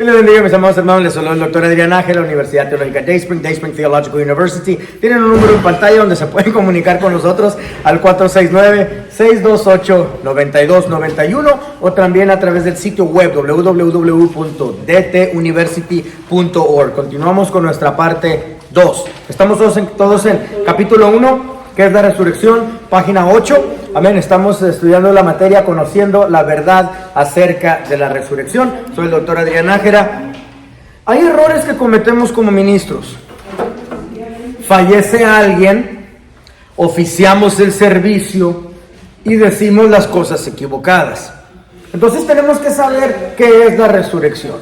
Que les bendiga, mis amados hermanos. Les saluda el doctor Adrián Nájera, la Universidad Teológica Dayspring Theological University. Tienen un número en pantalla donde se pueden comunicar con nosotros al 469-628-9291 o también a través del sitio web www.dtuniversity.org. Continuamos con nuestra parte 2. Estamos todos en capítulo 1, que es la resurrección, página 8. Amén, estamos estudiando la materia, conociendo la verdad acerca de la resurrección. Soy el doctor Adrián Nájera. Hay errores que cometemos como ministros. Fallece alguien, oficiamos el servicio y decimos las cosas equivocadas. Entonces tenemos que saber qué es la resurrección.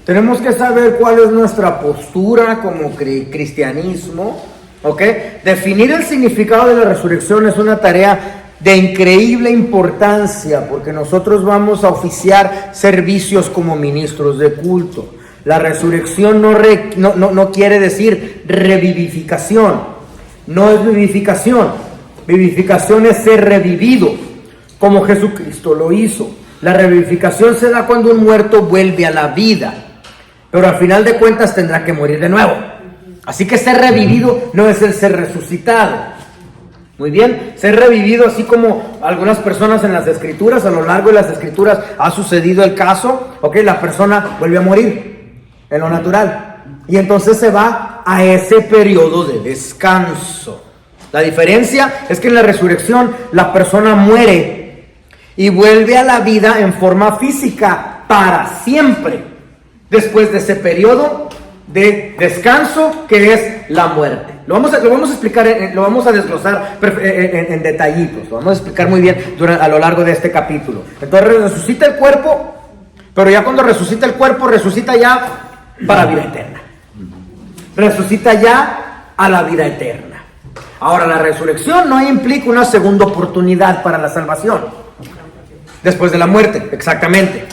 Tenemos que saber cuál es nuestra postura como cristianismo. ¿Ok? Definir el significado de la resurrección es una tarea de increíble importancia, porque nosotros vamos a oficiar servicios como ministros de culto. La resurrección no quiere decir revivificación. No es vivificación. Vivificación es ser revivido, como Jesucristo lo hizo. La revivificación se da cuando un muerto vuelve a la vida, pero al final de cuentas tendrá que morir de nuevo. Así que ser revivido no es el ser resucitado. Muy bien, ser revivido, así como algunas personas en las escrituras, a lo largo de las escrituras ha sucedido el caso, ok, la persona vuelve a morir en lo natural y entonces se va a ese periodo de descanso. La diferencia es que en la resurrección la persona muere y vuelve a la vida en forma física para siempre, después de ese periodo de descanso que es la muerte. Lo vamos a explicar, lo vamos a desglosar en detallitos, lo vamos a explicar muy bien a lo largo de este capítulo. Entonces resucita el cuerpo, pero ya cuando resucita el cuerpo, resucita ya para vida eterna. Resucita ya a la vida eterna. Ahora, la resurrección no implica una segunda oportunidad para la salvación después de la muerte, exactamente.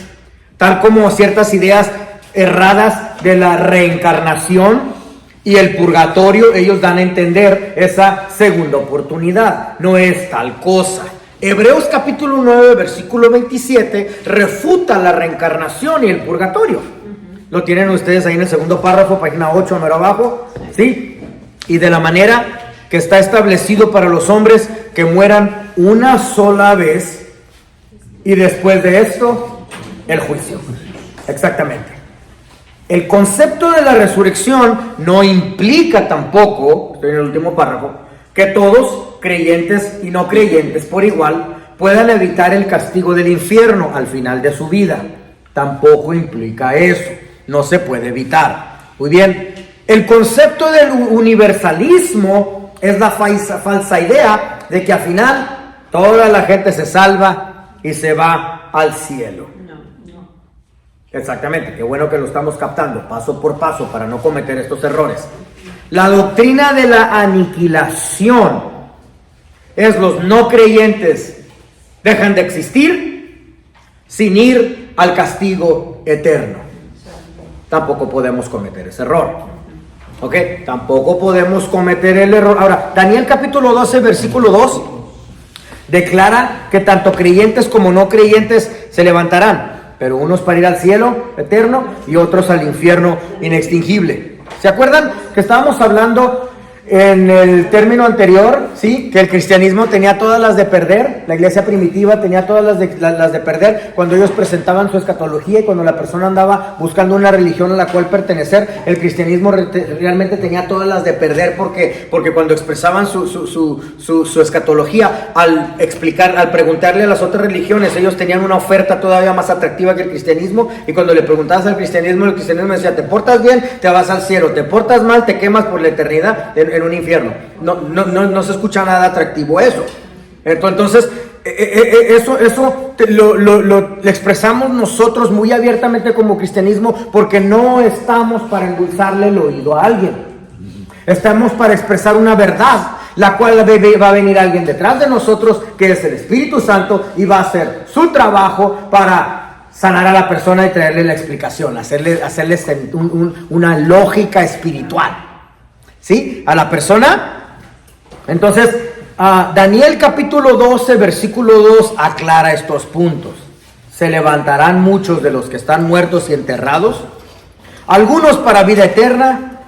Tal como ciertas ideas erradas de la reencarnación y el purgatorio, ellos dan a entender esa segunda oportunidad. No es tal cosa. Hebreos capítulo 9, versículo 27, refuta la reencarnación y el purgatorio. Lo tienen ustedes ahí en el segundo párrafo, página 8, mero abajo. ¿Sí? Y de la manera que está establecido para los hombres que mueran una sola vez y después de esto, el juicio. Exactamente. El concepto de la resurrección no implica tampoco, estoy en el último párrafo, que todos, creyentes y no creyentes por igual, puedan evitar el castigo del infierno al final de su vida. Tampoco implica eso, no se puede evitar. Muy bien, el concepto del universalismo es la falsa idea de que al final toda la gente se salva y se va al cielo. Exactamente, qué bueno que lo estamos captando paso por paso para no cometer estos errores. La doctrina de la aniquilación es los no creyentes dejan de existir sin ir al castigo eterno. Tampoco podemos cometer ese error. ¿Ok? Tampoco podemos cometer el error. Ahora, Daniel capítulo 12, versículo 2 declara que tanto creyentes como no creyentes se levantarán, pero unos para ir al cielo eterno y otros al infierno inextinguible. ¿Se acuerdan que estábamos hablando en el término anterior, sí, que el cristianismo tenía todas las de perder? La iglesia primitiva tenía todas las de perder cuando ellos presentaban su escatología y cuando la persona andaba buscando una religión a la cual pertenecer. El cristianismo realmente tenía todas las de perder porque cuando expresaban su escatología, al preguntarle a las otras religiones, ellos tenían una oferta todavía más atractiva que el cristianismo, y cuando le preguntabas al cristianismo, el cristianismo decía: te portas bien, te vas al cielo; te portas mal, te quemas por la eternidad en un infierno. No se escucha nada atractivo eso. Entonces eso lo expresamos nosotros muy abiertamente como cristianismo, porque no estamos para endulzarle el oído a alguien. Estamos para expresar una verdad, la cual va a venir alguien detrás de nosotros, que es el Espíritu Santo, y va a hacer su trabajo para sanar a la persona y traerle la explicación, hacerle una lógica espiritual, ¿sí? A la persona. Entonces, Daniel capítulo 12, versículo 2 aclara estos puntos. Se levantarán muchos de los que están muertos y enterrados algunos para vida eterna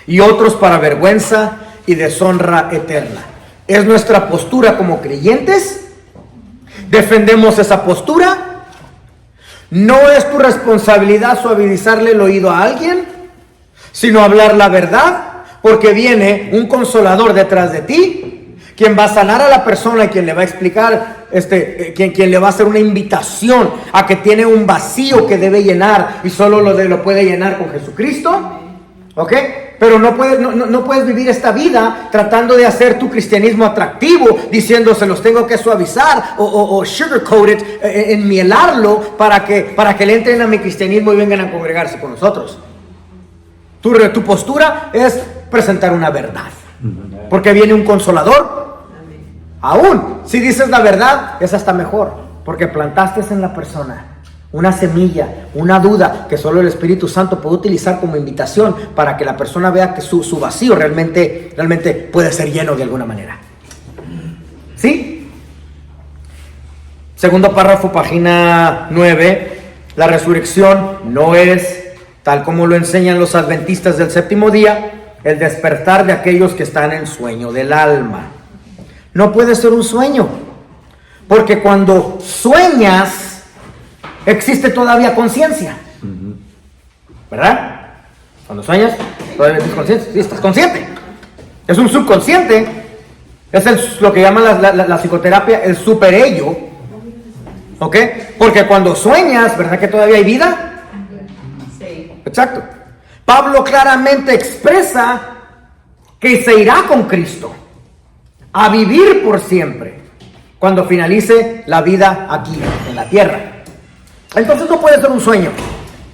y otros para vergüenza y deshonra eterna. Es nuestra postura como creyentes. Defendemos esa postura. No es tu responsabilidad suavizarle el oído a alguien, sino hablar la verdad, porque viene un consolador detrás de ti, quien va a sanar a la persona y quien le va a explicar, quien le va a hacer una invitación a que tiene un vacío que debe llenar y solo lo puede llenar con Jesucristo. ¿Ok? Pero no puedes vivir esta vida tratando de hacer tu cristianismo atractivo, diciendo se los tengo que suavizar o sugarcoat it, enmielarlo para que le entren a mi cristianismo y vengan a congregarse con nosotros. Tu postura es presentar una verdad, porque viene un consolador. Aún si dices la verdad, es hasta mejor, porque plantaste en la persona una semilla, una duda que solo el Espíritu Santo puede utilizar como invitación para que la persona vea que su vacío realmente puede ser lleno de alguna manera. ¿Sí? Segundo párrafo, página 9. La resurrección no es, tal como lo enseñan los adventistas del séptimo día, el despertar de aquellos que están en sueño del alma. No puede ser un sueño, porque cuando sueñas existe todavía conciencia, ¿verdad? Cuando sueñas, todavía tienes conciencia. Sí, estás consciente. Es un subconsciente. Es lo que llaman la psicoterapia el superello. ¿Ok? Porque cuando sueñas, ¿verdad que todavía hay vida? Sí. Exacto. Pablo claramente expresa que se irá con Cristo a vivir por siempre cuando finalice la vida aquí en la tierra. Entonces no puede ser un sueño,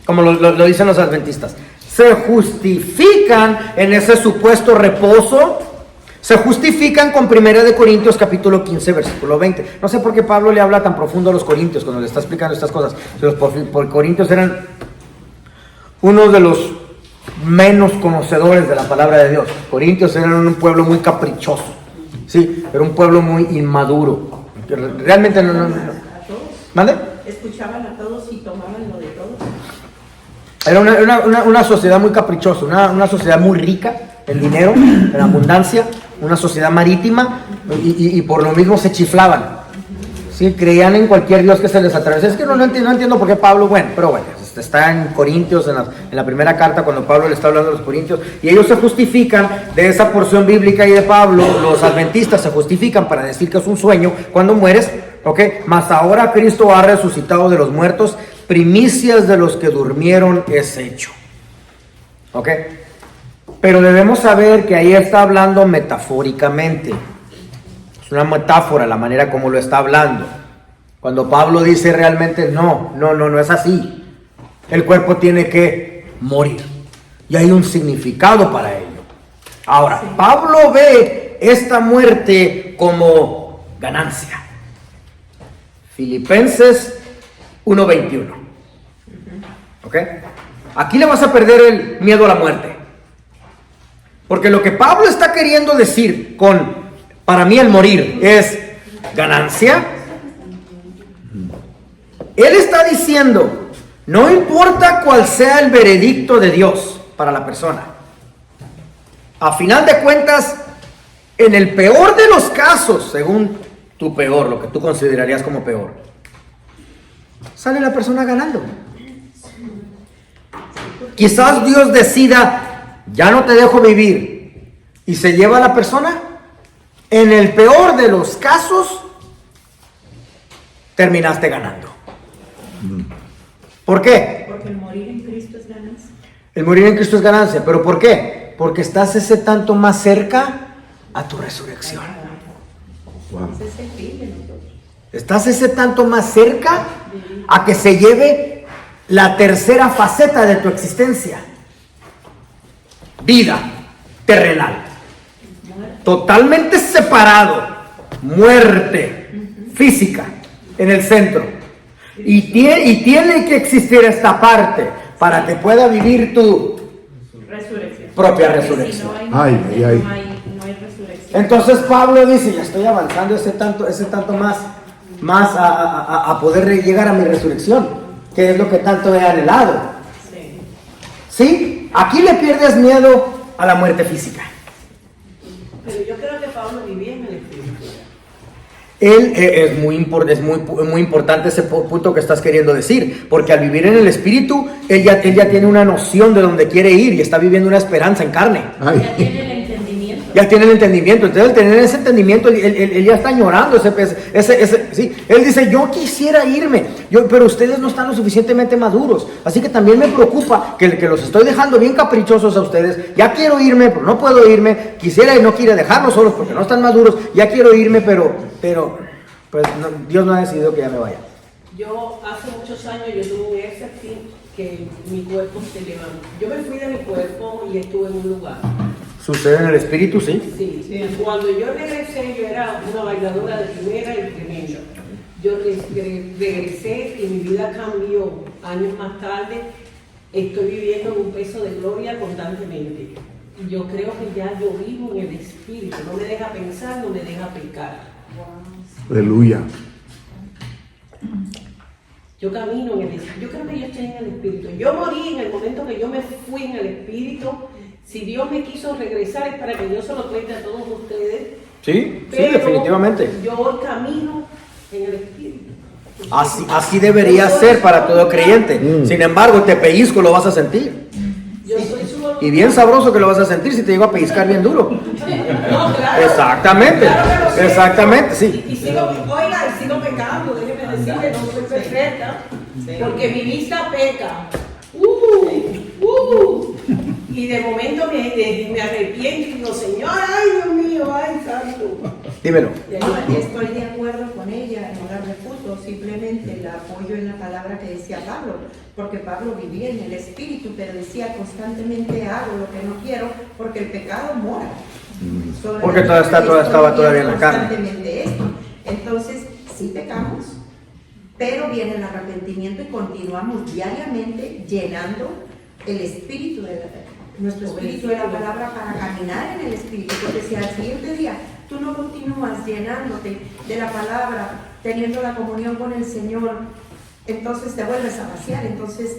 como lo dicen los adventistas. Se justifican en ese supuesto reposo, se justifican con 1 Corintios capítulo 15, versículo 20. No sé por qué Pablo le habla tan profundo a los corintios cuando le está explicando estas cosas. Los corintios eran uno de los menos conocedores de la palabra de Dios. Corintios eran un pueblo muy caprichoso, sí, era un pueblo muy inmaduro. Realmente no. ¿Mande? Escuchaban a todos y tomaban lo de todos. Era una sociedad muy caprichosa, una sociedad muy rica en dinero, en abundancia, una sociedad marítima y por lo mismo se chiflaban. Sí, creían en cualquier dios que se les atravesara. Es que no entiendo por qué Pablo, pero bueno, está en Corintios, en la primera carta, cuando Pablo le está hablando a los corintios, y ellos se justifican de esa porción bíblica y de Pablo. Los adventistas se justifican para decir que es un sueño cuando mueres. ¿Ok? Mas ahora Cristo ha resucitado de los muertos, primicias de los que durmieron es hecho. ¿Ok? Pero debemos saber que ahí está hablando metafóricamente. Es una metáfora la manera como lo está hablando. Cuando Pablo dice realmente no es así. El cuerpo tiene que morir. Y hay un significado para ello. Ahora, Pablo ve esta muerte como ganancia. Filipenses 1:21. ¿Ok? Aquí le vas a perder el miedo a la muerte. Porque lo que Pablo está queriendo decir para mí el morir es ganancia. Él está diciendo, no importa cuál sea el veredicto de Dios para la persona. A final de cuentas, en el peor de los casos, según tu peor, lo que tú considerarías como peor, sale la persona ganando. Quizás Dios decida, ya no te dejo vivir, y se lleva a la persona. En el peor de los casos, terminaste ganando. ¿Por qué? Porque el morir en Cristo es ganancia. El morir en Cristo es ganancia. ¿Pero por qué? Porque estás ese tanto más cerca a tu resurrección. Wow. Estás ese tanto más cerca a que se lleve la tercera faceta de tu existencia. Vida terrenal. Totalmente separado. Muerte física en el centro. Y tiene que existir esta parte para que pueda vivir tu propia resurrección. Si no hay resurrección. Entonces Pablo dice, ya estoy avanzando ese tanto más a poder llegar a mi resurrección, que es lo que tanto he anhelado. Sí. ¿Sí? Aquí le pierdes miedo a la muerte física. Pero yo creo que Pablo vivía en el Espíritu. Él es muy importante ese punto que estás queriendo decir, porque al vivir en el Espíritu, él ya tiene una noción de dónde quiere ir y está viviendo una esperanza en carne. Ya tiene el entendimiento. Ya tiene el entendimiento. Entonces, al tener ese entendimiento, él ya está añorando sí. Él dice, yo quisiera irme, pero ustedes no están lo suficientemente maduros. Así que también me preocupa que los estoy dejando bien caprichosos a ustedes. Ya quiero irme, pero no puedo irme. Quisiera y no quiere dejarlos solos porque no están maduros. Ya quiero irme, pero pues Dios no ha decidido que ya me vaya. Yo hace muchos años yo tuve un éxtasis que mi cuerpo se levantó. Yo me fui de mi cuerpo y estuve en un lugar. ¿Sucede en el Espíritu? Sí. Sí. Cuando yo regresé, yo era una bailadora de primera y tremenda. Yo regresé y mi vida cambió. Años más tarde estoy viviendo en un peso de gloria constantemente. Y yo creo que ya yo vivo en el Espíritu. No me deja pensar, no me deja pecar. Aleluya. Yo camino en el Espíritu. Yo creo que yo estoy en el Espíritu. Yo morí en el momento que yo me fui en el Espíritu. Si Dios me quiso regresar es para que yo se lo cuente a todos ustedes. Sí, Pero definitivamente. yo hoy camino en el Espíritu. Así debería ser para todo creyente. Sin embargo, te pellizco lo vas a sentir. Yo soy su voluntad. Y bien sabroso que lo vas a sentir si te llego a pellizcar bien duro. No, claro. Exactamente. Claro que lo sé. Exactamente, sí. Y sigo pecando, déjeme decirle, no soy perfecta, porque mi vista peca. Y de momento me arrepiento y digo, Señor, ay Dios mío, ay santo. Dímelo. Estoy de acuerdo con ella, no la refuto, simplemente la apoyo en la palabra que decía Pablo, porque Pablo vivía en el Espíritu, pero decía constantemente hago lo que no quiero, porque el pecado mora. Porque estaba todavía en la carne. Constantemente esto. Entonces, sí pecamos, pero viene el arrepentimiento y continuamos diariamente llenando el espíritu nuestro espíritu de la palabra para caminar en el Espíritu. Porque si al siguiente día tú no continúas llenándote de la palabra, teniendo la comunión con el Señor, entonces te vuelves a vaciar. Entonces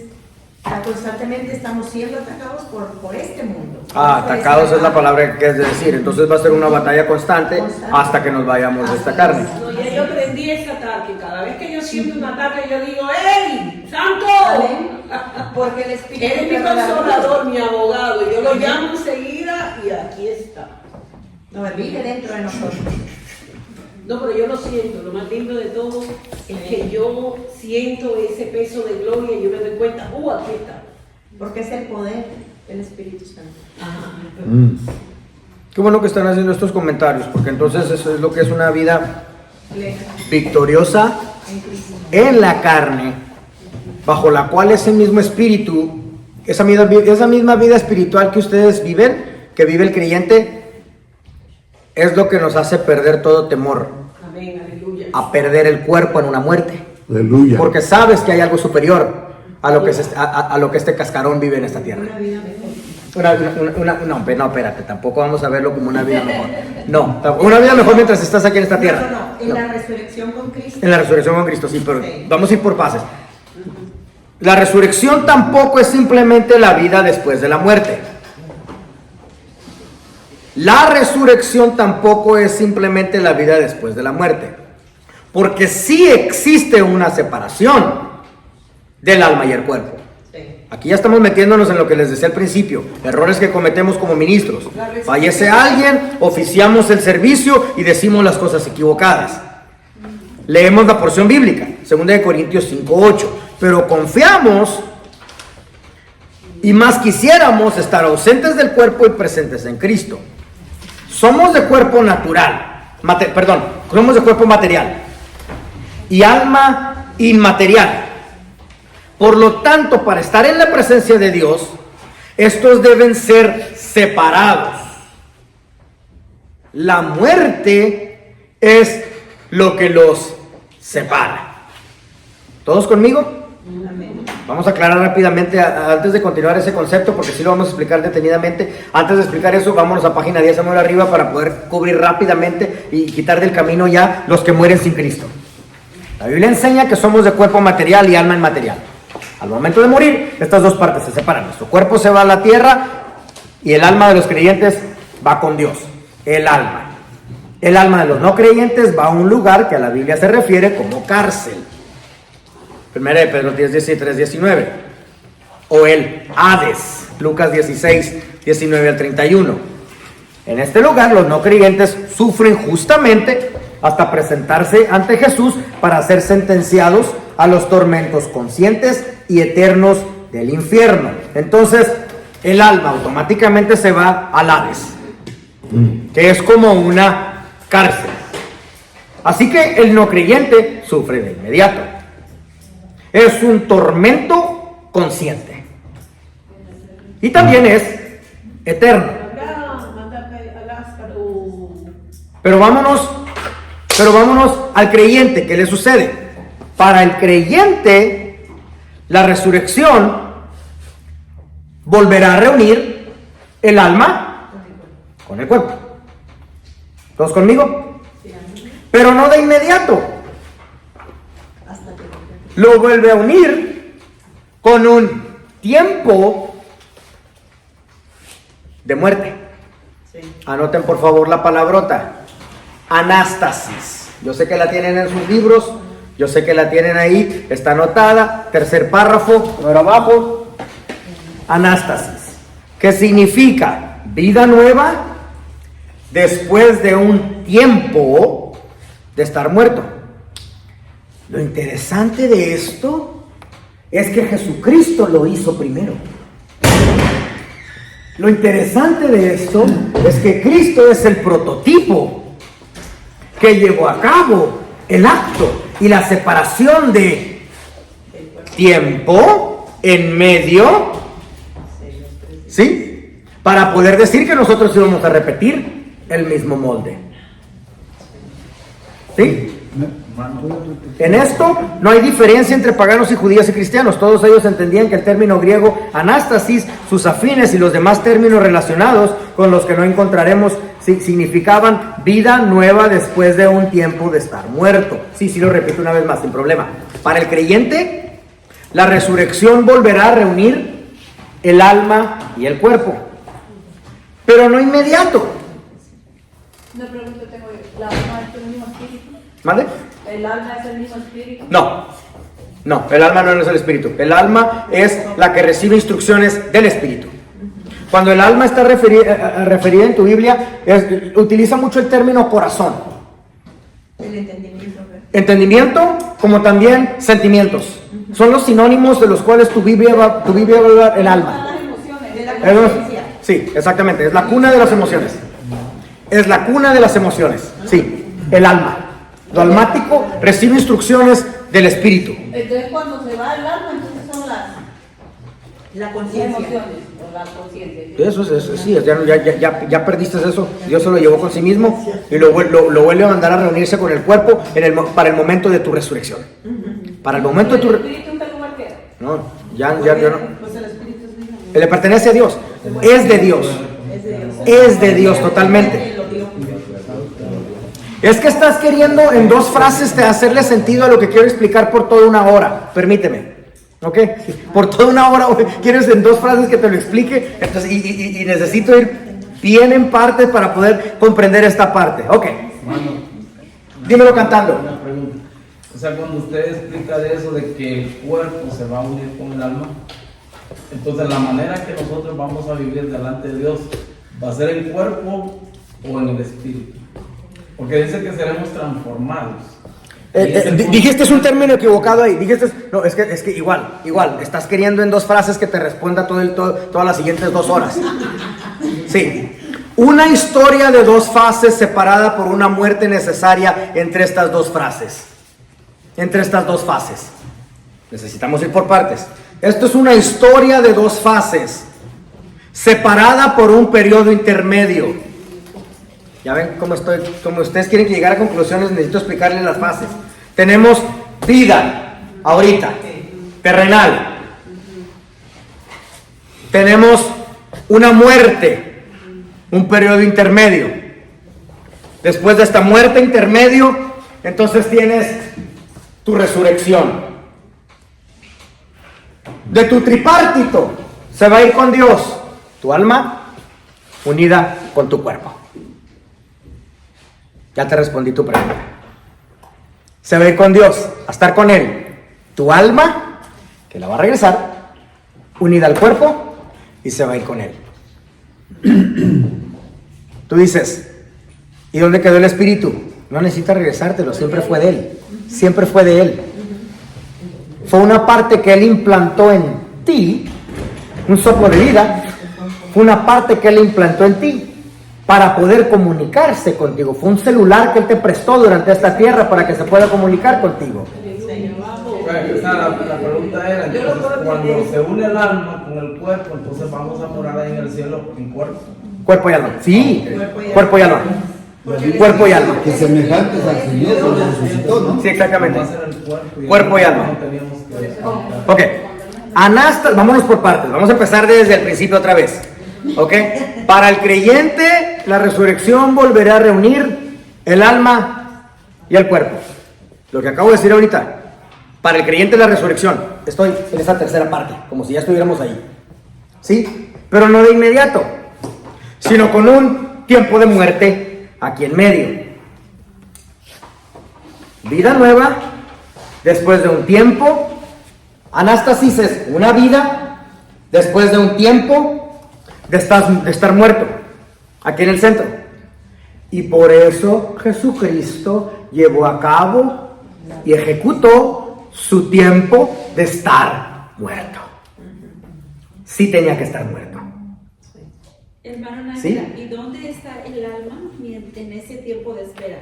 constantemente estamos siendo atacados por este mundo. Atacados es la palabra que es decir. Entonces va a ser una batalla constante hasta que nos vayamos de esta carne. No, ya yo aprendí ese ataque. Cada vez que yo siento un ataque, yo digo, ¡Ey, santo! Amén. Porque el Espíritu Él es mi consolador, mi abogado. Yo lo llamo enseguida y aquí está. no vive dentro de nosotros. No, pero yo lo siento. Lo más lindo de todo es que yo siento ese peso de gloria y yo me doy cuenta, aquí está. Porque es el poder del Espíritu Santo. Ajá. Qué bueno que están haciendo estos comentarios, porque entonces eso es lo que es una vida victoriosa en la carne, bajo la cual ese mismo espíritu, esa misma vida espiritual que ustedes viven, que vive el creyente, es lo que nos hace perder todo temor Amén, aleluya. a perder el cuerpo en una muerte. Aleluya. Porque sabes que hay algo superior a lo que, a lo que este cascarón vive en esta tierra. Una vida mejor. No, espérate, tampoco vamos a verlo como una vida mejor. No, una vida mejor mientras estás aquí en esta tierra. No, en la resurrección con Cristo. En la resurrección con Cristo, sí, pero Sí. vamos a ir por fases. La resurrección tampoco es simplemente la vida después de la muerte. La resurrección tampoco es simplemente la vida después de la muerte. Porque sí existe una separación del alma y el cuerpo. Aquí ya estamos metiéndonos en lo que les decía al principio, errores que cometemos como ministros. Fallece alguien, oficiamos el servicio y decimos las cosas equivocadas. Leemos la porción bíblica, 2 Corintios 5:8, pero confiamos y más quisiéramos estar ausentes del cuerpo y presentes en Cristo. Somos de cuerpo natural, somos de cuerpo material y alma inmaterial. Por lo tanto, para estar en la presencia de Dios, estos deben ser separados. La muerte es lo que los separa. ¿Todos conmigo? Vamos a aclarar rápidamente antes de continuar ese concepto, porque sí lo vamos a explicar detenidamente. Antes de explicar eso, vámonos a página 10, Samuel arriba, para poder cubrir rápidamente y quitar del camino ya los que mueren sin Cristo. La Biblia enseña que somos de cuerpo material y alma inmaterial. Al momento de morir, estas dos partes se separan. Nuestro cuerpo se va a la tierra y el alma de los creyentes va con Dios. El alma. El alma de los no creyentes va a un lugar que a la Biblia se refiere como cárcel. 1 de Pedro 10:19. O el Hades. Lucas 16:19-31. En este lugar los no creyentes sufren justamente hasta presentarse ante Jesús para ser sentenciados a los tormentos conscientes y eternos del infierno. Entonces, el alma automáticamente se va al Hades, que es como una cárcel. Así que el no creyente sufre de inmediato. Es un tormento consciente. Y también es eterno. Pero vámonos al creyente. ¿Qué le sucede? Para el creyente, la resurrección volverá a reunir el alma con el cuerpo. ¿Todos conmigo? Pero no de inmediato. Lo vuelve a unir con un tiempo de muerte. Anoten por favor la palabrota. Anástasis. Yo sé que la tienen en sus libros, yo sé que la tienen ahí, está anotada, tercer párrafo, número abajo. Anástasis, que significa vida nueva después de un tiempo de estar muerto. Lo interesante de esto es que Jesucristo lo hizo primero. Lo interesante de esto es que Cristo es el prototipo que llevó a cabo el acto y la separación de tiempo en medio, ¿sí? Para poder decir que nosotros íbamos a repetir el mismo molde. ¿Sí? En esto no hay diferencia entre paganos y judíos y cristianos. Todos ellos entendían que el término griego anástasis, sus afines y los demás términos relacionados con los que no encontraremos significaban vida nueva después de un tiempo de estar muerto. Sí, lo repito una vez más, sin problema. Para el creyente, la resurrección volverá a reunir el alma y el cuerpo, pero no inmediato. Una pregunta tengo yo. ¿La alma es el mismo espíritu? ¿Vale? ¿El alma es el mismo espíritu? No, el alma no es el espíritu. El alma es la que recibe instrucciones del espíritu. Cuando el alma está referida en tu Biblia, utiliza mucho el término corazón. El entendimiento. Entendimiento, como también sentimientos. Son los sinónimos de los cuales tu Biblia va a hablar el alma. Las emociones. De la conciencia. Sí, exactamente. Es la cuna de las emociones. Es la cuna de las emociones. Sí, el alma. Lo almático recibe instrucciones del espíritu. Entonces cuando se va el alma, entonces son La conciencia. emociones o la conciencia. Eso sí, ya perdiste eso. Dios se lo llevó con sí mismo y lo vuelve a mandar a reunirse con el cuerpo para el momento de tu resurrección. Para el momento de tu ¿El espíritu en qué lugar queda? No, ya no. Pues el espíritu es mismo. Le pertenece a Dios. Es de Dios. Es de Dios totalmente. Es que estás queriendo en dos frases hacerle sentido a lo que quiero explicar por toda una hora. Permíteme. ¿Ok? Por toda una hora quieres en dos frases que te lo explique. Entonces, y necesito ir bien en parte para poder comprender esta parte. Ok. Dímelo cantando. Una pregunta. O sea, cuando usted explica de eso, de que el cuerpo se va a unir con el alma, entonces la manera que nosotros vamos a vivir delante de Dios, ¿va a ser el cuerpo o en el espíritu? Porque dice que seremos transformados. Dijiste un término equivocado ahí. No, es que igual. Estás queriendo en dos frases que te responda todas las siguientes 2 horas. Sí. Una historia de 2 fases separada por una muerte necesaria entre estas 2 frases. Entre estas 2 fases. Necesitamos ir por partes. Esto es una historia de 2 fases, separada por un periodo intermedio. Ya ven cómo estoy, como ustedes quieren que llegar a conclusiones, necesito explicarles las fases. Tenemos vida, ahorita, terrenal. Tenemos una muerte, un periodo intermedio. Después de esta muerte intermedio, entonces tienes tu resurrección. de tu tripartito se va a ir con Dios tu alma unida con tu cuerpo. Ya te respondí tu pregunta. Se va a ir con Dios, a estar con Él. Tu alma, que la va a regresar, unida al cuerpo, y se va a ir con Él. Tú dices, ¿y dónde quedó el espíritu? No necesitas regresártelo, siempre fue de Él. Siempre fue de Él. Fue una parte que Él implantó en ti, un soplo de vida. Fue una parte que Él implantó en ti para poder comunicarse contigo. Fue un celular que Él te prestó durante esta tierra para que se pueda comunicar contigo. La pregunta era, entonces, cuando se une el alma con el cuerpo, entonces vamos a morar ahí en el cielo en cuerpo. Cuerpo y alma. Sí, cuerpo y alma. Cuerpo y alma. Que semejantes al Señor que lo resucitó, ¿no? Sí, exactamente. Va a ser el cuerpo Cuerpo y alma. no teníamos que- Ok. Anastas, vámonos por partes. Vamos a empezar desde el principio otra vez. Ok. Para el creyente, la resurrección volverá a reunir el alma y el cuerpo. Lo que acabo de decir ahorita. Para el creyente, la resurrección. Estoy en esa tercera parte, como si ya estuviéramos ahí. ¿Sí? Pero no de inmediato, sino con un tiempo de muerte aquí en medio. Vida nueva, después de un tiempo. Anástasis es una vida, después de un tiempo de estar muerto, aquí en el centro. Y por eso Jesucristo llevó a cabo y ejecutó su tiempo de estar muerto. Sí tenía que estar muerto. Hermano Nájera, ¿Sí? ¿y dónde está el alma en ese tiempo de espera?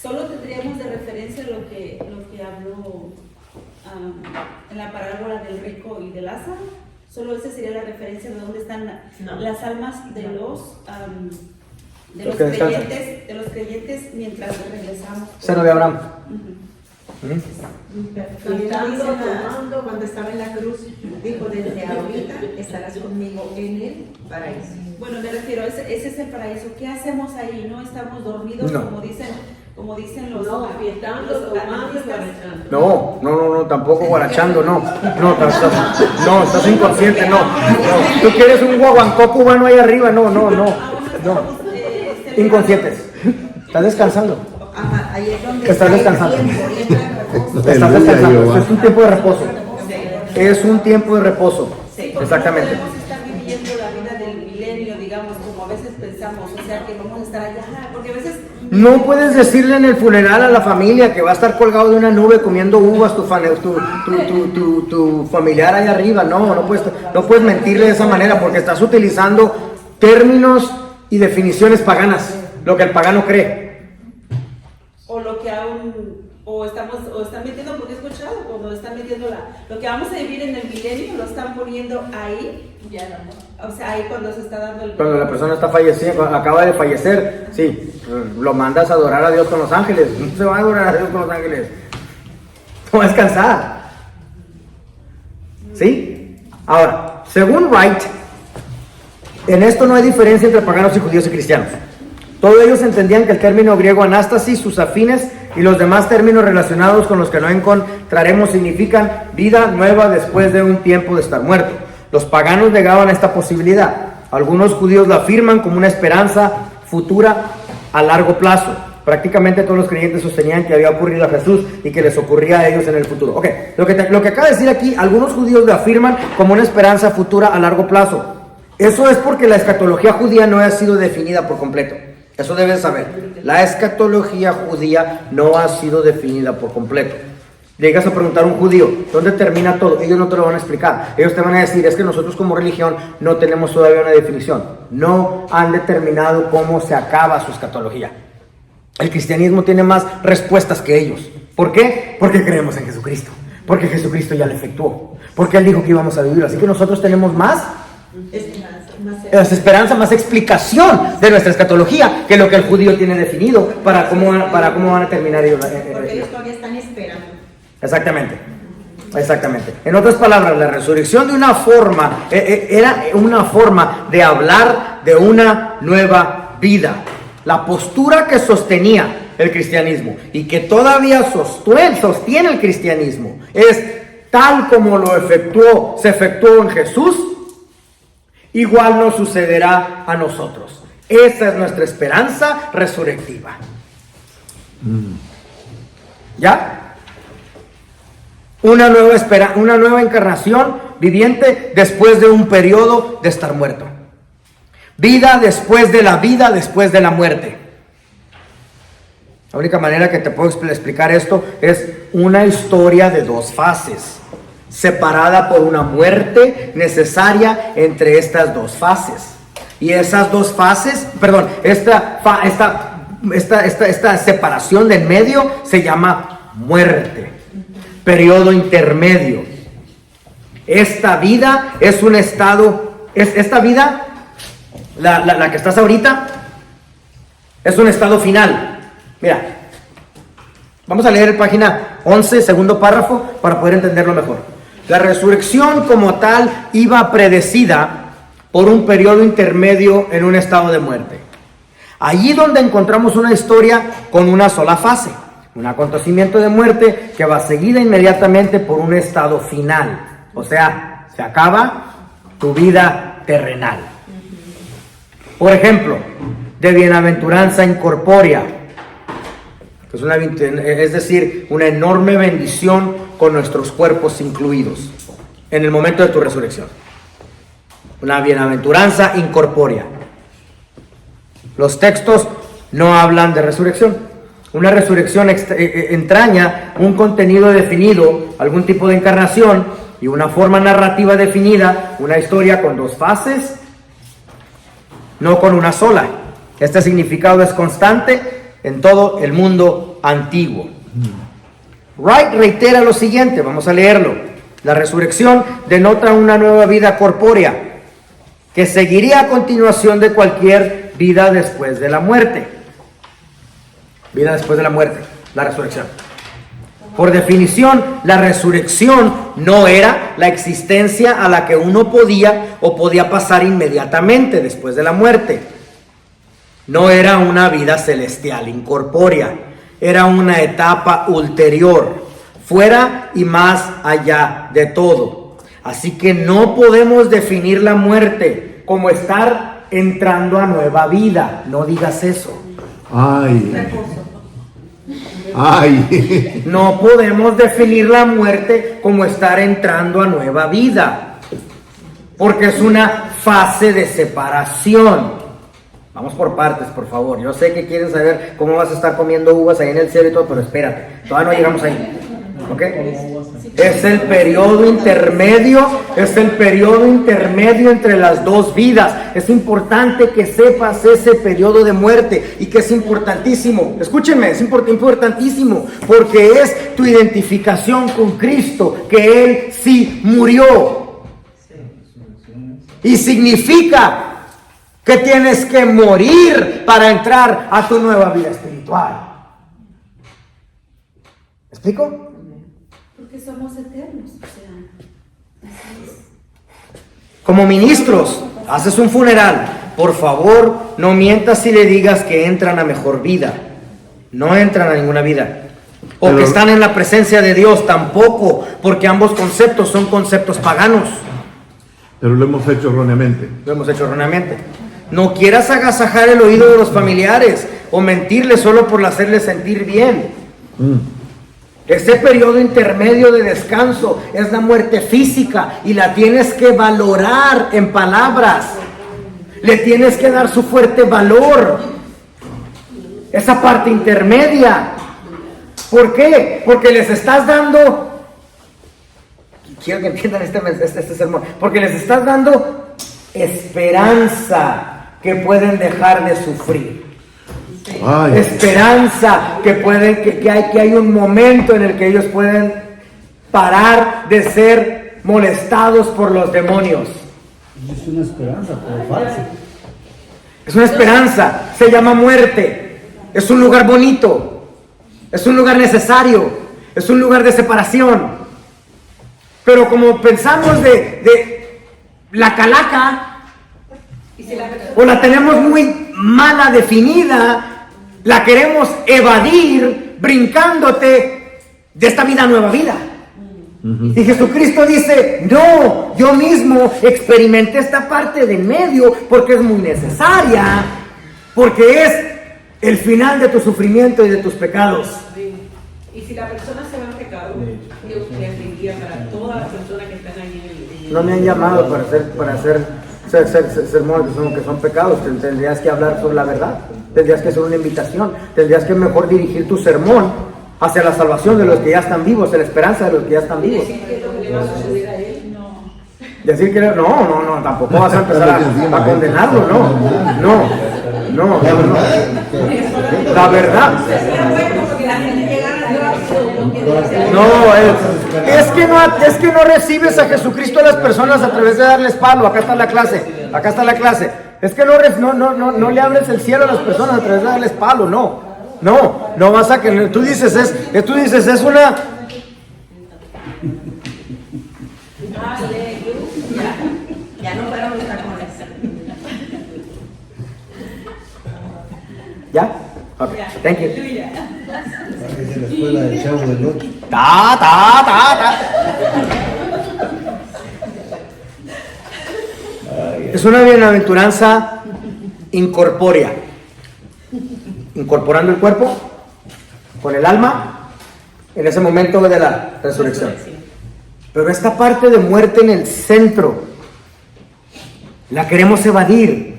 Solo tendríamos de referencia lo que habló en la parábola del rico y de Lázaro. Solo esa sería la referencia de dónde están las almas de los creyentes mientras regresamos. Seno de Abraham. Cuando estaba en la cruz, dijo, desde ahorita estarás conmigo en el paraíso. Bueno, me refiero, ese es el paraíso. ¿Qué hacemos ahí? ¿No estamos dormidos No. como dicen los No, fiestando, tomando y adventistas? No, tampoco guarachando, no, estás inconsciente, no. Tú quieres un guaguancó cubano ahí arriba, no, inconscientes, estás descansando, Ajá, ahí es donde Estás está el descansando. tiempo, y entra el reposo. estás Aleluya, descansando, Jehová. es un tiempo de reposo, es un tiempo de reposo, Porque exactamente. no podemos estar viviendo la vida del milenio, digamos, como a veces pensamos, o sea, que vamos a estar allá, porque a veces... No puedes decirle en el funeral a la familia que va a estar colgado de una nube comiendo uvas tu familiar ahí arriba. No puedes mentirle de esa manera porque estás utilizando términos y definiciones paganas, lo que el pagano cree. O lo que aún, o están metiendo, porque he escuchado, cuando están metiendo lo que vamos a vivir en el milenio, lo están poniendo ahí, o sea, ahí cuando se está dando el... Cuando la persona está falleciendo, acaba de fallecer, sí, lo mandas a adorar a Dios con los ángeles. No se va a adorar a Dios con los ángeles. No va a descansar. ¿Sí? Ahora, según Wright, en esto no hay diferencia entre paganos y judíos y cristianos. Todos ellos entendían que el término griego anástasis, sus afines y los demás términos relacionados con los que no encontraremos significan vida nueva después de un tiempo de estar muerto. Los paganos negaban esta posibilidad. Algunos judíos la afirman como una esperanza futura a largo plazo. Prácticamente todos los creyentes sostenían que había ocurrido a Jesús y que les ocurría a ellos en el futuro. Ok, lo que acaba de decir aquí, algunos judíos lo afirman como una esperanza futura a largo plazo. Eso es porque la escatología judía no ha sido definida por completo. Eso debes saber. La escatología judía no ha sido definida por completo. Llegas a preguntar a un judío, ¿dónde termina todo? Ellos no te lo van a explicar. Ellos te van a decir, es que nosotros como religión no tenemos todavía una definición. No han determinado cómo se acaba su escatología. El cristianismo tiene más respuestas que ellos. ¿Por qué? Porque creemos en Jesucristo. Porque Jesucristo ya lo efectuó. Porque Él dijo que íbamos a vivir. Así que nosotros tenemos más esperanza, más explicación de nuestra escatología que lo que el judío tiene definido para cómo van a terminar ellos. Porque ellos todavía están esperando. Exactamente. En otras palabras, la resurrección de una forma era una forma de hablar de una nueva vida. La postura que sostenía el cristianismo y que todavía sostiene el cristianismo es tal como se efectuó en Jesús, igual nos sucederá a nosotros. Esa es nuestra esperanza resurrectiva. ¿Ya? Una nueva encarnación viviente después de un periodo de estar muerto. Vida, después de la muerte. La única manera que te puedo explicar esto es una historia de dos fases, separada por una muerte necesaria entre estas dos fases. Y esas dos fases, esta separación del medio se llama muerte, periodo intermedio. Esta vida es un estado, esta vida, la que estás ahorita, es un estado final. Mira, vamos a leer página 11, segundo párrafo, para poder entenderlo mejor. La resurrección como tal iba predecida por un periodo intermedio en un estado de muerte. Allí donde encontramos una historia con una sola fase, un acontecimiento de muerte que va seguida inmediatamente por un estado final. O sea, se acaba tu vida terrenal. Por ejemplo, de bienaventuranza incorpórea, es decir, una enorme bendición con nuestros cuerpos incluidos en el momento de tu resurrección. Una bienaventuranza incorpórea. Los textos no hablan de resurrección. Una resurrección entraña un contenido definido, algún tipo de encarnación y una forma narrativa definida, una historia con dos fases, no con una sola. Este significado es constante en todo el mundo antiguo. Wright reitera lo siguiente, vamos a leerlo. La resurrección denota una nueva vida corpórea que seguiría a continuación de cualquier vida después de la muerte. Vida después de la muerte, la resurrección. Por definición, la resurrección no era la existencia a la que uno podía pasar inmediatamente después de la muerte. No era una vida celestial incorpórea, era una etapa ulterior, fuera y más allá de todo. Así que no podemos definir la muerte como estar entrando a nueva vida. No digas eso. No podemos definir la muerte como estar entrando a nueva vida, porque es una fase de separación. Vamos por partes, por favor. Yo sé que quieren saber cómo vas a estar comiendo uvas ahí en el cielo y todo, pero espérate, todavía no llegamos ahí. ¿Ok? Es el periodo intermedio entre las dos vidas. Es importante que sepas ese periodo de muerte y que es importantísimo. Escúchenme, es importantísimo porque es tu identificación con Cristo, que Él sí murió. Y significa que tienes que morir para entrar a tu nueva vida espiritual. ¿Me explico? Porque somos eternos, o sea, así es. Como ministros, haces un funeral. Por favor, no mientas si le digas que entran a mejor vida. No entran a ninguna vida. O que están en la presencia de Dios, tampoco, porque ambos conceptos son conceptos paganos. Pero lo hemos hecho erróneamente. No quieras agasajar el oído de los familiares o mentirles solo por hacerles sentir bien. Ese periodo intermedio de descanso es la muerte física y la tienes que valorar en palabras. Le tienes que dar su fuerte valor. Esa parte intermedia. ¿Por qué? Porque les estás dando, quiero que entiendan este sermón, porque les estás dando esperanza que pueden dejar de sufrir. Esperanza que hay un momento en el que ellos pueden parar de ser molestados por los demonios. Es una esperanza, pero falsa. Es una esperanza, se llama muerte. Es un lugar bonito, es un lugar necesario, es un lugar de separación. Pero como pensamos de la calaca, o la tenemos muy mala definida, la queremos evadir brincándote de esta vida a nueva vida. Y Jesucristo dice, no, yo mismo experimenté esta parte de en medio porque es muy necesaria, porque es el final de tu sufrimiento y de tus pecados. Y si la persona se va en pecado, Dios le diría para todas las personas que están ahí en el... No me han llamado para hacer sermones que son pecados. Tendrías que hablar sobre la verdad, tendrías que hacer una invitación, tendrías que mejor dirigir tu sermón hacia la salvación de los que ya están vivos, hacia la esperanza de los que ya están vivos. Decir que es lo que le va a suceder a él. No. Decir que no, tampoco vas a empezar a condenarlo, no. La verdad. No, es que no recibes a Jesucristo a las personas a través de darles palo. Acá está la clase. Es que no le abres el cielo a las personas a través de darles palo, no vas a que tú dices es una. Ya no fueron los tacones. ¿Ya? Ok, thank you. Es la escuela del Chavo del Ocho. Ta. Es una bienaventuranza incorpórea, incorporando el cuerpo con el alma en ese momento de la resurrección. Pero esta parte de muerte en el centro la queremos evadir.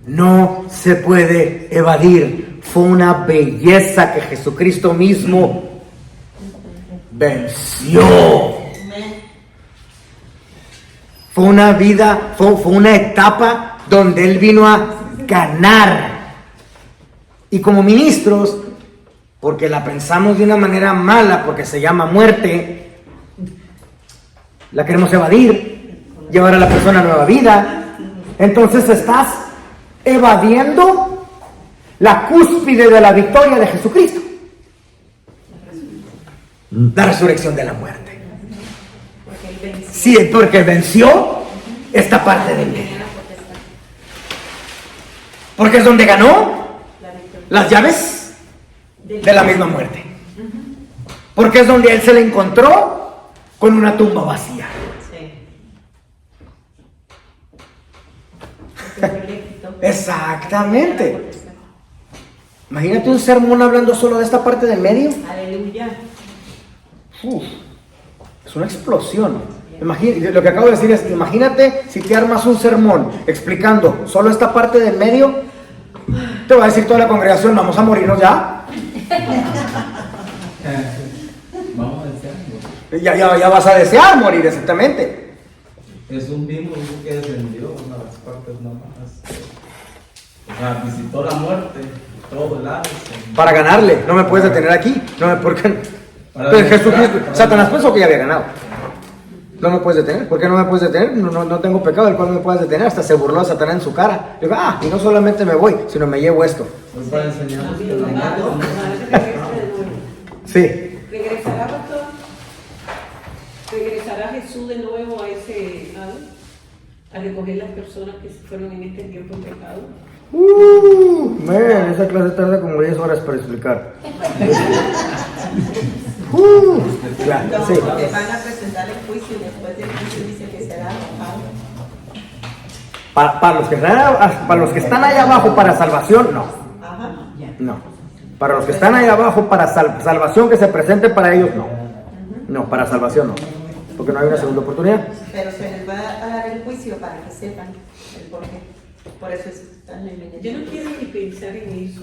No se puede evadir. Fue una belleza que Jesucristo mismo venció. Fue una vida, fue una etapa donde Él vino a ganar. Y como ministros, porque la pensamos de una manera mala, porque se llama muerte, la queremos evadir, llevar a la persona a nueva vida. Entonces estás evadiendo la cúspide de la victoria de Jesucristo, la resurrección de la muerte. Sí, porque venció esta parte de medio, porque es donde ganó las llaves de la misma muerte, porque es donde Él se le encontró con una tumba vacía. Exactamente. Imagínate un sermón hablando solo de esta parte del medio. Aleluya. Es una explosión. Lo que acabo de decir es, imagínate si te armas un sermón explicando solo esta parte del medio, te va a decir toda la congregación, vamos a morirnos ya. Vamos a desear. Ya vas a desear morir, exactamente. Es un mismo que descendió una de las partes nomás. O sea, visitó la muerte, todo el lado. Para ganarle, no me puedes detener aquí. Porque Jesucristo, Satanás pensó que ya había ganado. No me puedes detener. ¿Por qué no me puedes detener? No tengo pecado del cual no me puedes detener. Hasta se burló a Satanás en su cara. Digo, y no solamente me voy, sino me llevo esto. Pues para enseñarnos que la muerte. Sí. ¿Regresará, pastor? ¿Regresará Jesús de nuevo a ese lado? A recoger las personas que se fueron en este tiempo en pecado. Esa clase tarda como 10 horas para explicar. Claro, sí. Te van a presentar el juicio y después del juicio dice que será arrojado. Para los que están allá abajo para salvación, no. Ajá. No. Para los que están allá abajo para salvación que se presente para ellos, no. No, para salvación no. Porque no hay una segunda oportunidad. Pero se les va a dar el juicio para que sepan el porqué. Por eso es tan evidente. Yo no quiero ni pensar en eso.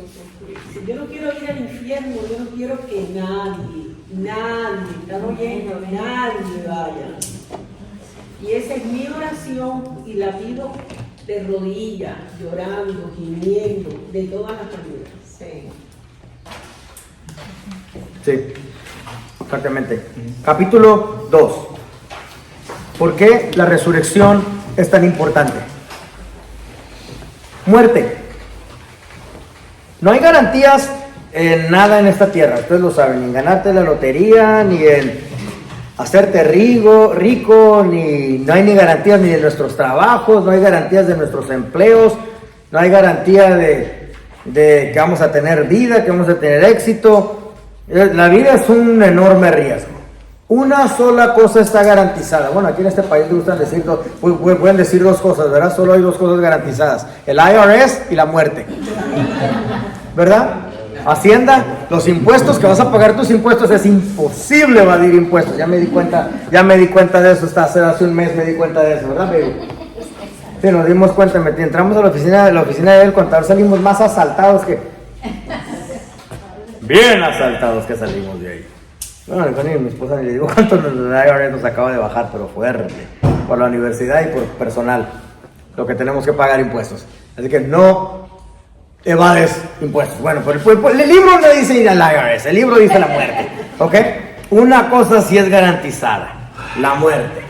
Si yo no quiero ir al infierno, yo no quiero que nadie, ¿están oyendo? Nadie vaya. Y esa es mi oración y la pido de rodillas, llorando, gimiendo, de todas las maneras. Sí. Sí, exactamente. Capítulo 2. ¿Por qué la resurrección es tan importante? Muerte. No hay garantías en nada en esta tierra, ustedes lo saben, ni en ganarte la lotería, ni en hacerte rico, ni no hay ni garantías ni de nuestros trabajos, no hay garantías de nuestros empleos, no hay garantía de que vamos a tener vida, que vamos a tener éxito. La vida es un enorme riesgo. Una sola cosa está garantizada. Bueno, aquí en este país le gustan decir pueden decir dos cosas, ¿verdad? Solo hay dos cosas garantizadas: el IRS y la muerte, ¿verdad? Hacienda, los impuestos, que vas a pagar tus impuestos, es imposible evadir impuestos. Ya me di cuenta de eso, hace un mes me di cuenta de eso, ¿verdad, baby? Sí, nos dimos cuenta, entramos a la oficina de él, contador, salimos más asaltados que... Bien asaltados que salimos de ahí. Bueno, mi esposa ni le digo cuánto nos acaba de bajar, pero fuerte, por la universidad y por personal, lo que tenemos que pagar impuestos. Así que no evades impuestos. Bueno, pero el libro no dice ir al IRS, el libro dice la muerte, ¿ok? Una cosa sí es garantizada: la muerte.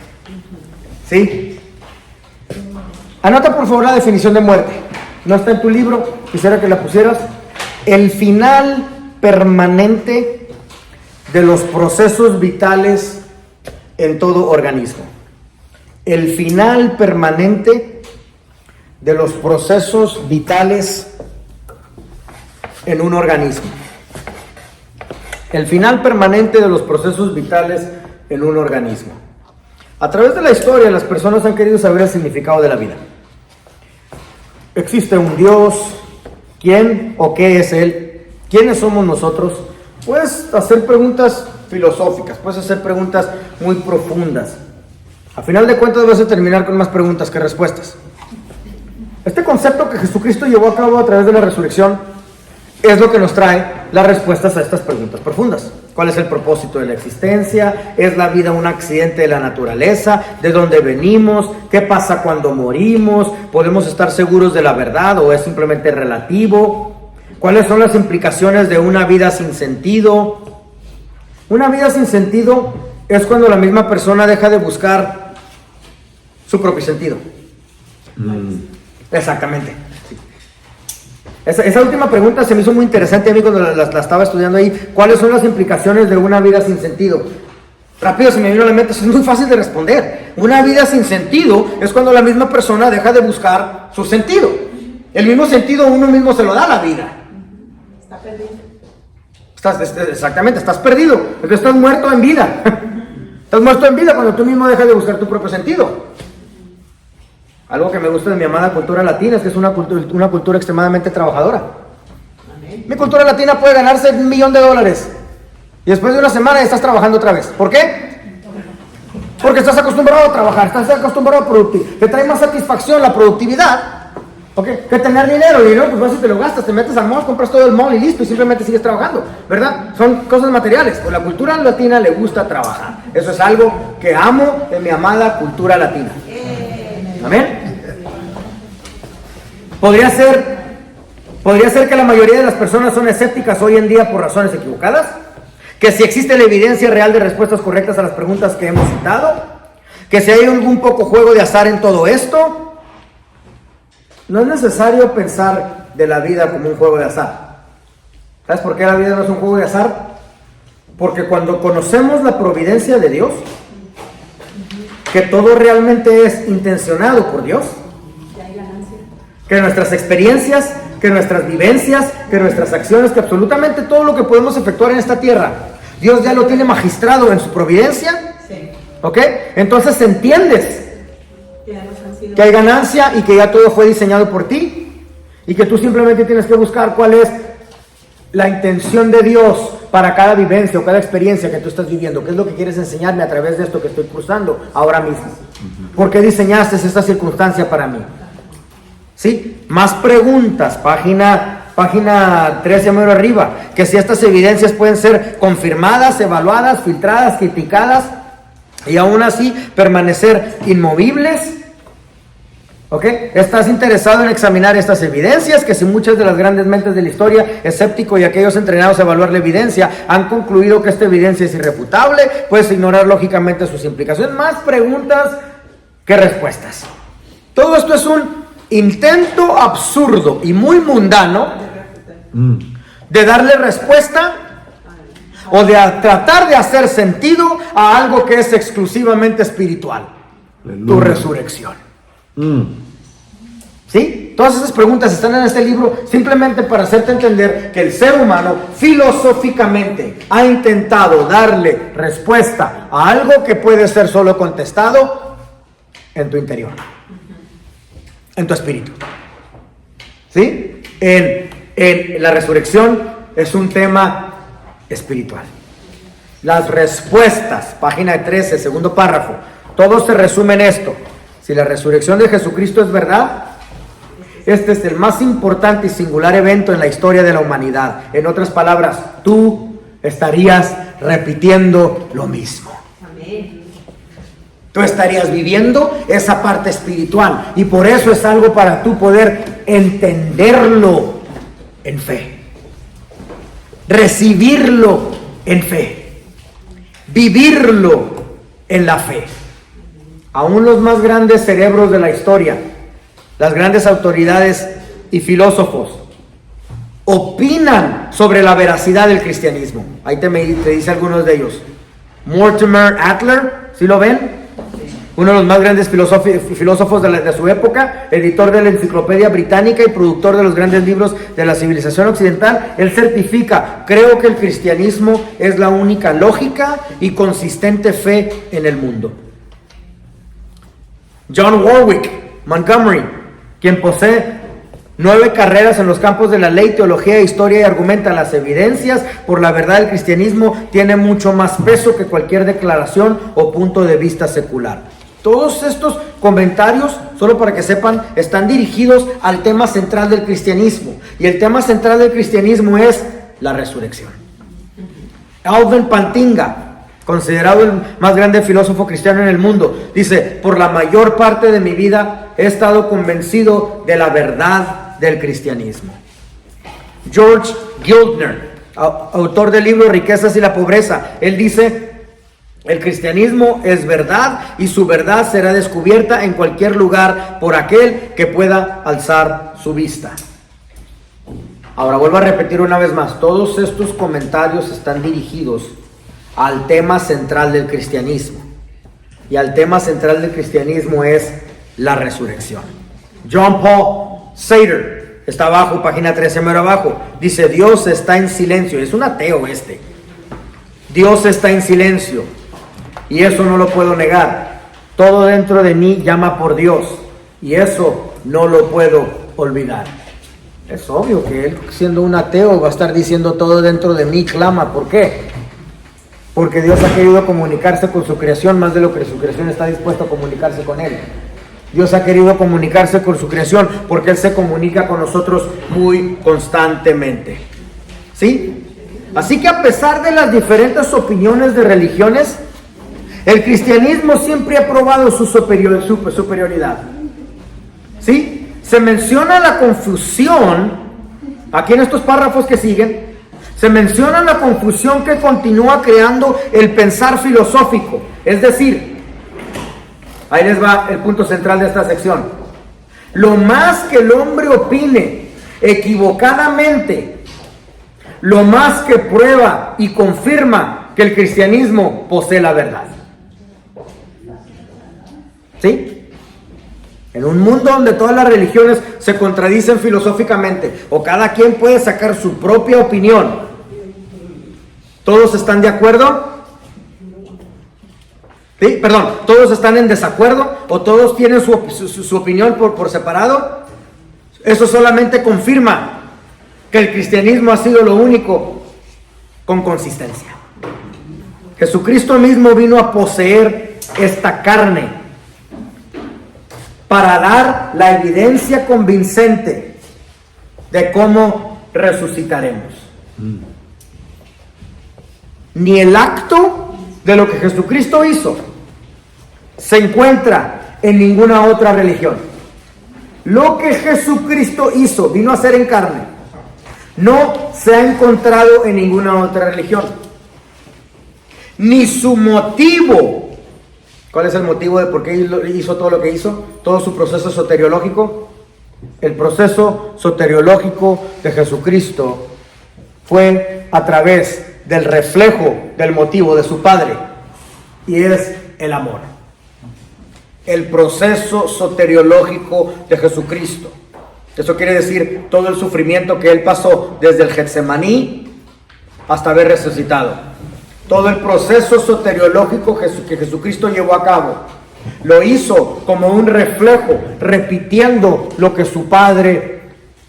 ¿Sí? Anota por favor la definición de muerte. No está en tu libro, quisiera que la pusieras. El final permanente de los procesos vitales en todo organismo. El final permanente de los procesos vitales en un organismo. El final permanente de los procesos vitales en un organismo. A través de la historia, las personas han querido saber el significado de la vida. ¿Existe un Dios? ¿Quién o qué es Él? ¿Quiénes somos nosotros? Puedes hacer preguntas filosóficas, puedes hacer preguntas muy profundas. A final de cuentas vas a terminar con más preguntas que respuestas. Este concepto que Jesucristo llevó a cabo a través de la resurrección es lo que nos trae las respuestas a estas preguntas profundas. ¿Cuál es el propósito de la existencia? ¿Es la vida un accidente de la naturaleza? ¿De dónde venimos? ¿Qué pasa cuando morimos? ¿Podemos estar seguros de la verdad o es simplemente relativo? ¿Cuáles son las implicaciones de una vida sin sentido? Una vida sin sentido es cuando la misma persona deja de buscar su propio sentido. Exactamente. Esa última pregunta se me hizo muy interesante a mí cuando la estaba estudiando ahí. ¿Cuáles son las implicaciones de una vida sin sentido? Rápido se me vino a la mente, es muy fácil de responder. Una vida sin sentido es cuando la misma persona deja de buscar su sentido. El mismo sentido uno mismo se lo da a la vida. Está perdido. Exactamente, estás perdido, porque estás muerto en vida. Estás muerto en vida cuando tú mismo dejas de buscar tu propio sentido. Algo que me gusta de mi amada cultura latina es que es una cultura extremadamente trabajadora. Mi cultura latina puede ganarse $1 millón y después de una semana ya estás trabajando otra vez. ¿Por qué? Porque estás acostumbrado a trabajar, estás acostumbrado a producir. Te trae más satisfacción la productividad, ¿okay?, que tener dinero. El dinero pues vas y te lo gastas, te metes al mall, compras todo el mall y listo, y simplemente sigues trabajando, ¿verdad? Son cosas materiales. Pues la cultura latina le gusta trabajar. Eso es algo que amo de mi amada cultura latina. ¿Amén? Podría ser que la mayoría de las personas son escépticas hoy en día por razones equivocadas, que si existe la evidencia real de respuestas correctas a las preguntas que hemos citado, que si hay algún poco juego de azar en todo esto. No es necesario pensar de la vida como un juego de azar. ¿Sabes por qué la vida no es un juego de azar? Porque cuando conocemos la providencia de Dios, que todo realmente es intencionado por Dios, que nuestras experiencias, que nuestras vivencias, que nuestras acciones, que absolutamente todo lo que podemos efectuar en esta tierra, Dios ya lo tiene magistrado en su providencia. Sí. ¿Ok? Entonces entiendes que hay ganancia y que ya todo fue diseñado por ti y que tú simplemente tienes que buscar cuál es la intención de Dios para cada vivencia o cada experiencia que tú estás viviendo. ¿Qué es lo que quieres enseñarme a través de esto que estoy cruzando ahora mismo? ¿Por qué diseñaste esta circunstancia para mí? ¿Sí? Más preguntas, página 13 medio arriba, que si estas evidencias pueden ser confirmadas, evaluadas, filtradas, criticadas y aún así permanecer inmovibles. ¿Ok? ¿Estás interesado en examinar estas evidencias? Que si muchas de las grandes mentes de la historia, escépticos y aquellos entrenados a evaluar la evidencia, han concluido que esta evidencia es irrefutable, puedes ignorar lógicamente sus implicaciones. Más preguntas que respuestas. Todo esto es un intento absurdo y muy mundano de darle respuesta o de tratar de hacer sentido a algo que es exclusivamente espiritual. Tu resurrección. ¿Sí? Todas esas preguntas están en este libro simplemente para hacerte entender que el ser humano filosóficamente ha intentado darle respuesta a algo que puede ser solo contestado en tu interior, en tu espíritu. ¿Sí? En la resurrección es un tema espiritual. Las respuestas, página 13, segundo párrafo, todo se resume en esto. Si la resurrección de Jesucristo es verdad, este es el más importante y singular evento en la historia de la humanidad. En otras palabras, tú estarías repitiendo lo mismo. Amén. Tú estarías viviendo esa parte espiritual y por eso es algo para tú poder entenderlo en fe, recibirlo en fe, vivirlo en la fe. Aún los más grandes cerebros de la historia, las grandes autoridades y filósofos opinan sobre la veracidad del cristianismo. Ahí te dice algunos de ellos. Mortimer Adler, ¿sí lo ven? Uno de los más grandes filósofos de su época, editor de la Enciclopedia Británica y productor de los grandes libros de la civilización occidental. Él certifica: creo que el cristianismo es la única lógica y consistente fe en el mundo. John Warwick Montgomery, quien posee 9 carreras en los campos de la ley, teología, historia y argumenta: las evidencias por la verdad del cristianismo tienen mucho más peso que cualquier declaración o punto de vista secular. Todos estos comentarios, solo para que sepan, están dirigidos al tema central del cristianismo. Y el tema central del cristianismo es la resurrección. Alvin Plantinga, considerado el más grande filósofo cristiano en el mundo, dice: por la mayor parte de mi vida he estado convencido de la verdad del cristianismo. George Gildner, autor del libro Riquezas y la Pobreza, él dice: el cristianismo es verdad y su verdad será descubierta en cualquier lugar por aquel que pueda alzar su vista. Ahora vuelvo a repetir una vez más, todos estos comentarios están dirigidos al tema central del cristianismo. Y al tema central del cristianismo es la resurrección. John Paul Sartre, está abajo, página 13, mero abajo, dice: Dios está en silencio. Es un ateo este. Dios está en silencio. Y eso no lo puedo negar. Todo dentro de mí llama por Dios. Y eso no lo puedo olvidar. Es obvio que él, siendo un ateo, va a estar diciendo: todo dentro de mí clama. ¿Por qué? Porque Dios ha querido comunicarse con su creación más de lo que su creación está dispuesta a comunicarse con él. Dios ha querido comunicarse con su creación porque Él se comunica con nosotros muy constantemente. ¿Sí? Así que a pesar de las diferentes opiniones de religiones, el cristianismo siempre ha probado su superioridad. ¿Sí? Se menciona la confusión, aquí en estos párrafos que siguen, se menciona la confusión que continúa creando el pensar filosófico. Es decir, ahí les va el punto central de esta sección. Lo más que el hombre opine equivocadamente, lo más que prueba y confirma que el cristianismo posee la verdad. ¿Sí? En un mundo donde todas las religiones se contradicen filosóficamente o cada quien puede sacar su propia opinión, ¿todos están de acuerdo? ¿Sí? Perdón, ¿todos están en desacuerdo o todos tienen su opinión por separado? Eso solamente confirma que el cristianismo ha sido lo único con consistencia. Jesucristo mismo vino a poseer esta carne para dar la evidencia convincente de cómo resucitaremos. Ni el acto de lo que Jesucristo hizo se encuentra en ninguna otra religión. Lo que Jesucristo hizo, vino a ser en carne, no se ha encontrado en ninguna otra religión. Ni su motivo. ¿Cuál es el motivo de por qué hizo todo lo que hizo? Todo su proceso soteriológico. El proceso soteriológico de Jesucristo fue a través del reflejo del motivo de su Padre, y es el amor. el proceso soteriológico de Jesucristo. Eso quiere decir todo el sufrimiento que Él pasó desde el Getsemaní hasta haber resucitado. Todo el proceso soteriológico que Jesucristo llevó a cabo. Lo hizo como un reflejo, repitiendo lo que su Padre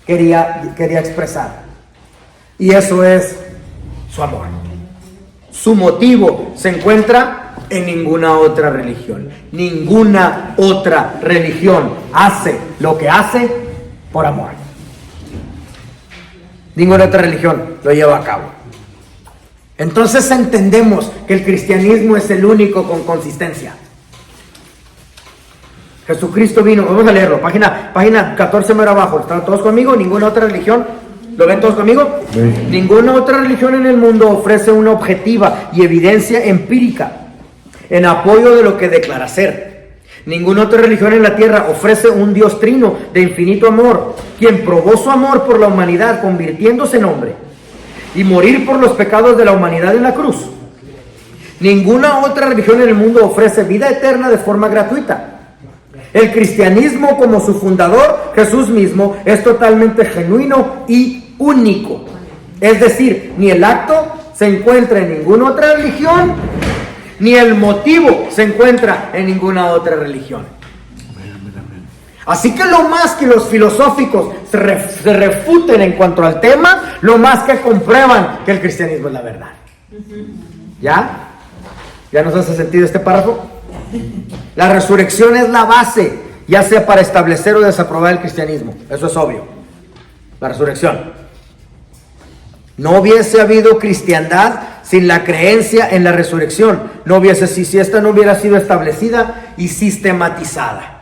quería expresar. Y eso es su amor. Su motivo se encuentra en ninguna otra religión. Ninguna otra religión hace lo que hace por amor. Ninguna otra religión lo lleva a cabo. Entonces entendemos que el cristianismo es el único con consistencia. Jesucristo vino, vamos a leerlo, página 14 más abajo. ¿Están todos conmigo? ¿Ninguna otra religión? ¿Lo ven todos conmigo? Sí. Ninguna otra religión en el mundo ofrece una objetiva y evidencia empírica en apoyo de lo que declara ser. Ninguna otra religión en la tierra ofrece un Dios trino de infinito amor, quien probó su amor por la humanidad convirtiéndose en hombre y morir por los pecados de la humanidad en la cruz. Ninguna otra religión en el mundo ofrece vida eterna de forma gratuita. El cristianismo, como su fundador, Jesús mismo, es totalmente genuino y único. Es decir, ni el acto se encuentra en ninguna otra religión, ni el motivo se encuentra en ninguna otra religión. Así que lo más que los filosóficos se refuten en cuanto al tema, lo más que comprueban que el cristianismo es la verdad. ¿Ya? ¿Ya nos hace sentido este párrafo? La resurrección es la base, ya sea para establecer o desaprobar el cristianismo. Eso es obvio. La resurrección. No hubiese habido cristiandad sin la creencia en la resurrección. No hubiese, si esta no hubiera sido establecida y sistematizada.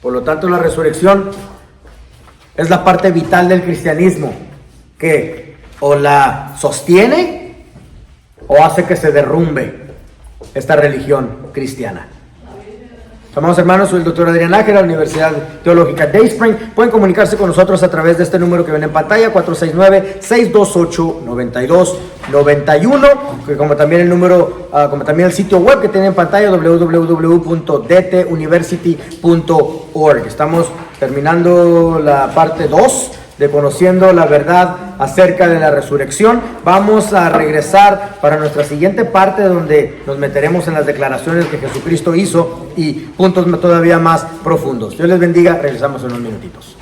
Por lo tanto, la resurrección es la parte vital del cristianismo, que o la sostiene o hace que se derrumbe esta religión cristiana. Amados hermanos, soy el doctor Adrián Nájera, de la Universidad Teológica Dayspring. Pueden comunicarse con nosotros a través de este número que ven en pantalla, 469-628-9291, como también el número, como también el sitio web que tienen en pantalla, www.dtuniversity.org. Estamos terminando la parte 2 de conociendo la verdad acerca de la resurrección. Vamos a regresar para nuestra siguiente parte, donde nos meteremos en las declaraciones que Jesucristo hizo y puntos todavía más profundos. Dios les bendiga, regresamos en unos minutitos.